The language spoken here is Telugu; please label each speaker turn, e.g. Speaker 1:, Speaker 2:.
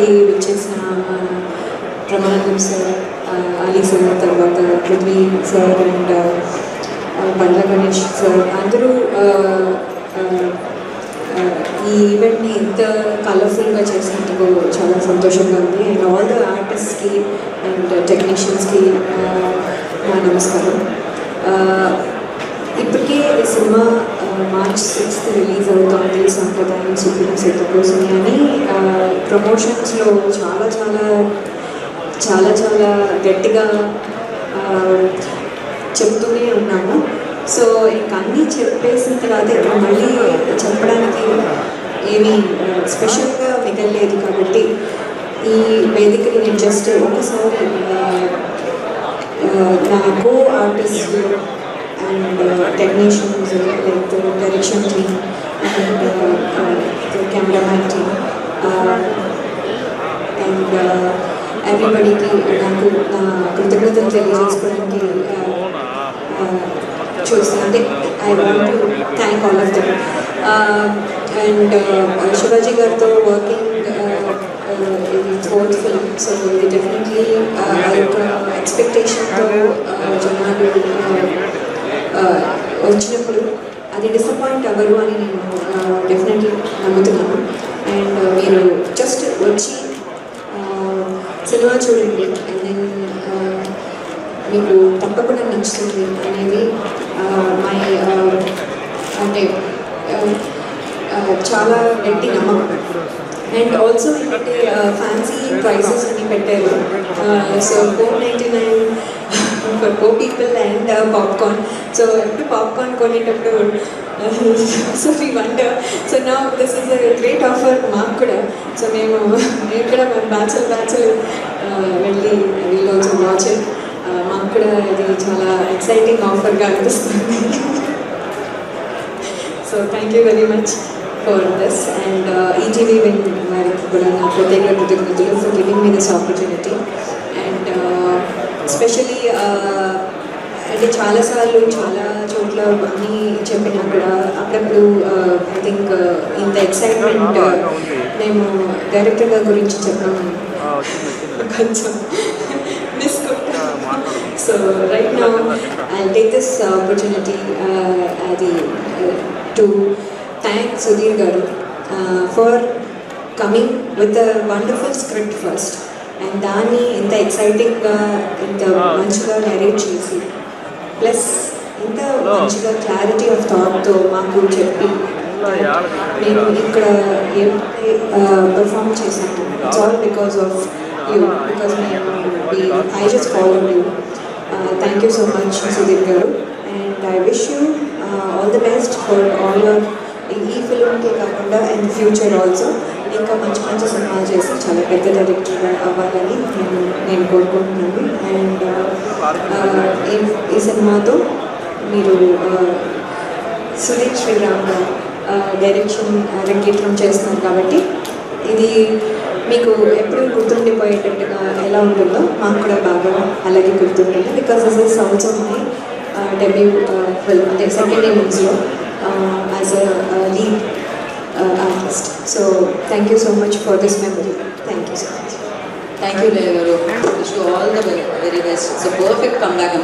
Speaker 1: ఇక్కడికి విచ్చేసిన బ్రహ్మానందం సార్, అలీ సార్, తర్వాత Prithvi sir and Bandla Ganesh sir అందరూ ఈ ఈవెంట్ని ఇంత కలర్ఫుల్గా చేసినందుకు చాలా సంతోషంగా ఉంది. అండ్ ఆల్ ద ఆర్టిస్ట్కి అండ్ టెక్నీషియన్స్కి నా నమస్కారం. ఇప్పటికే ఈ సినిమా March 6th రిలీజ్ అవుతుంది. సంప్రదాయం సుప్రీం సీత కోసమే అని ప్రమోషన్స్లో చాలా చాలా చాలా చాలా గట్టిగా చెప్తూనే ఉన్నాము. సో ఇంకా అన్నీ చెప్పేసిన తర్వాత ఇక్కడ మళ్ళీ చెప్పడానికి ఏమీ స్పెషల్గా మిగలలేదు. కాబట్టి ఈ వేదికని నేను జస్ట్ ఒకసారి నా co artist and technicians like direction team and cameraman team and ఎవ్రీబడికి నాకు నా కృతజ్ఞతలు తెలియజేసుకోవడానికి చూస్తుంది. I want to thank all of them. And Shivaji గారితో వర్కింగ్ ఇది 4th ఫిల్మ్. సో ఇది డెఫినెట్లీ ఆ యొక్క ఎక్స్పెక్టేషన్తో జనాలు వచ్చినప్పుడు అది డిసప్పాయింట్ అవ్వరు అని నేను డెఫినెట్లీ నమ్ముతున్నాను. అండ్ మీరు జస్ట్ వచ్చి సినిమా చూడండి అండ్ దెన్ మీకు తప్పకుండా నచ్చుతుంది అనేది మై అంటే చాలా గట్టి నమ్మకం. అండ్ ఆల్సో ఏంటంటే ఫ్యాన్సీ ప్రైసెస్ అని పెట్టారు. So 499 for 4 people and popcorn. So ఎప్పుడు పాప్కార్న్ కొనేటప్పుడు సో వీ వండర్. సో నా this is a great offer మాకు కూడా. సో మేము కూడా బ్యాచులు వెళ్ళి వీళ్ళు ఆల్సో వాచ్. మాకు కూడా ఇది చాలా ఎక్సైటింగ్ ఆఫర్గా అనిపిస్తుంది. So thank you very much for this. And ETV win వారికి కూడా నా ప్రత్యేక కృతజ్ఞతలు for giving me this opportunity. And especially అంటే చాలాసార్లు చాలా చోట్ల అన్నీ చెప్పినా కూడా అప్పుడప్పుడు ఐ థింక్ ఇంత ఎక్సైట్మెంట్ మేము డైరెక్టర్ గారి గురించి చెప్పాము కొంచెం So right now I'll take this opportunity to thank Sudhir garu for coming with a wonderful script first and dani inta exciting ga inta manchiga narrate chesi plus inta manchiga clarity of thought tho maaku cheppi nenu ikkada perform chesanu. It's all because of you, because I just followed you. Thank you so much Sudhir garu, and I wish you all the best for all your ఈ ఫిల్మ్కే కాకుండా అండ్ ఫ్యూచర్ ఆల్సో ఇంకా మంచి మంచి సినిమాలు చేసి చాలా పెద్ద డైరెక్టర్ అవ్వాలని నేను కోరుకుంటున్నాను. అండ్ ఈ సినిమాతో మీరు సుధీర్ శ్రీరామ్ డైరెక్షన్ రంగేట్రం చేస్తున్నారు కాబట్టి ఇది మీకు ఎప్పుడు గుర్తుండిపోయేటట్టుగా ఎలా ఉంటుందో మాకు కూడా బాగా అలాగే గుర్తుంటుంది. Because this is also my debut film, అంటే సెకండ్ ఇన్నింగ్స్లో as a lead artist. So thank you so much for this memory. Thank you so much.
Speaker 2: Thank you, Leya garu. Wish you all the very best. It's a perfect comeback.